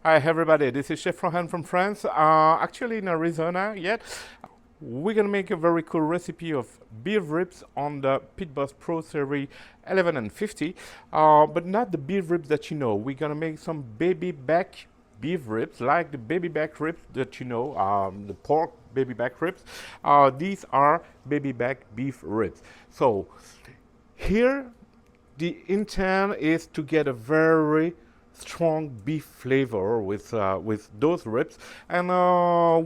Hi everybody, this is Chef Rohan from France, actually in Arizona yet. We're gonna make a very cool recipe of beef ribs on the Tbsp Pro Series 11 and 50, but not the beef ribs that you know. We're gonna make some baby back beef ribs, like the baby back ribs that you know, the pork baby back ribs. These are baby back beef ribs. So here the intent is to get a very strong beef flavor with those ribs, and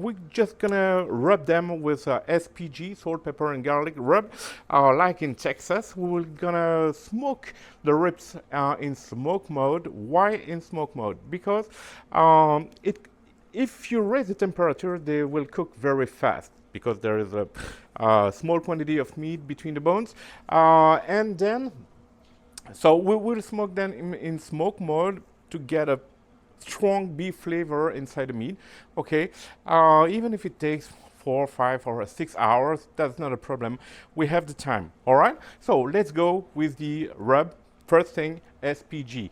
we're just gonna rub them with SPG, salt, pepper, and garlic rub, like in Texas. We're gonna smoke the ribs in smoke mode. Why in smoke mode? Because if you raise the temperature, they will cook very fast because there is a small quantity of meat between the bones, and then so we will smoke them in smoke mode to get a strong beef flavor inside the meat. Okay, even if it takes 4, 5, or 6 hours, that's not a problem. We have the time. All right. So let's go with the rub. First thing, SPG.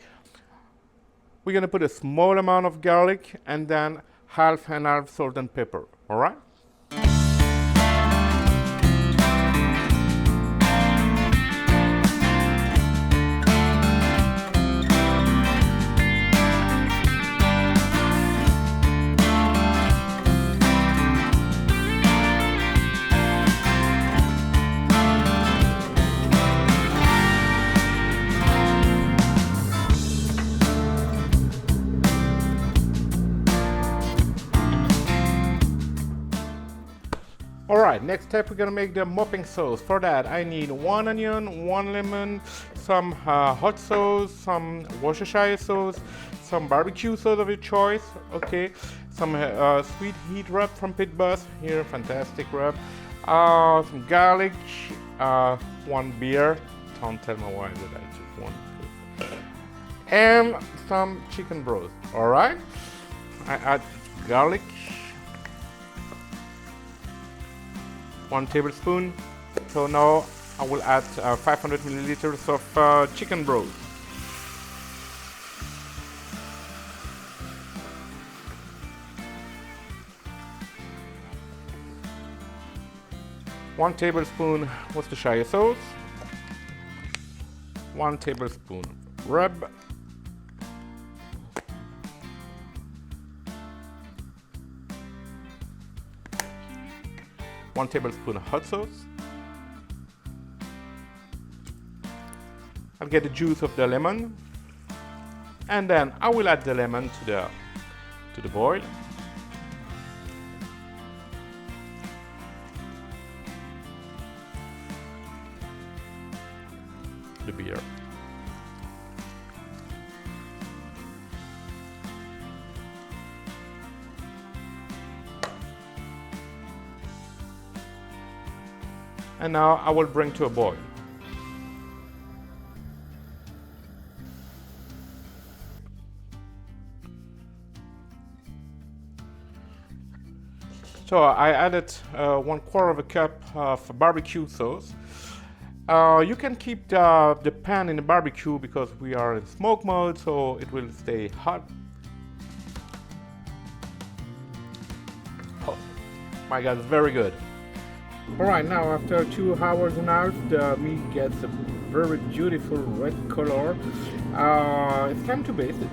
We're gonna put a small amount of garlic and then half and half salt and pepper. All right. Alright, next step we're gonna make the mopping sauce. For that I need 1 onion, 1 lemon, some hot sauce, some Worcestershire sauce, some barbecue sauce of your choice, okay, some sweet heat rub from Tbsp, here, fantastic rub, some garlic, 1 beer, don't tell me why did I just want, and some chicken broth. Alright, I add garlic, 1 tablespoon. So now I will add 500 milliliters of chicken broth. One tablespoon Worcestershire sauce, 1 tablespoon rub, 1 tablespoon of hot sauce. I'll get the juice of the lemon, and then I will add the lemon to the boil. The beer. And now I will bring to a boil. So I added 1/4 cup of barbecue sauce. You can keep the pan in the barbecue because we are in smoke mode, so it will stay hot. Oh my God, very good. Alright, now after 2 hours and a half, the meat gets a very beautiful red color. It's time to baste it.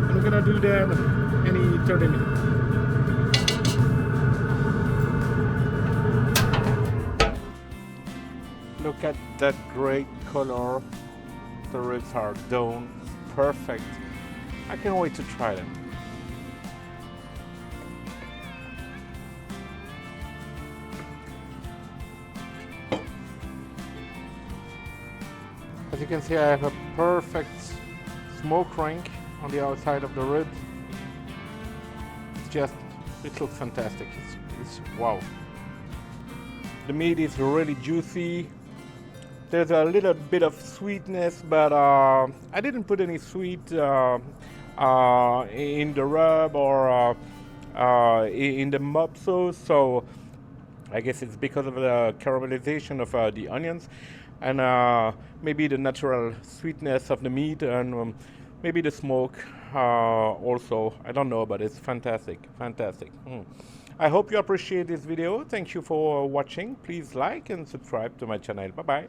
And we're gonna do that any 30 minutes. Look at that great color. The ribs are done. Perfect. I can't wait to try them. As you can see, I have a perfect smoke ring on the outside of the ribs. It looks fantastic. It's wow. The meat is really juicy. There's a little bit of sweetness, but I didn't put any sweet in the rub or in the mop sauce, so I guess it's because of the caramelization of the onions and maybe the natural sweetness of the meat and maybe the smoke also. I don't know, but it's fantastic, fantastic. I hope you appreciate this video. Thank you for watching. Please like and subscribe to my channel. Bye-bye.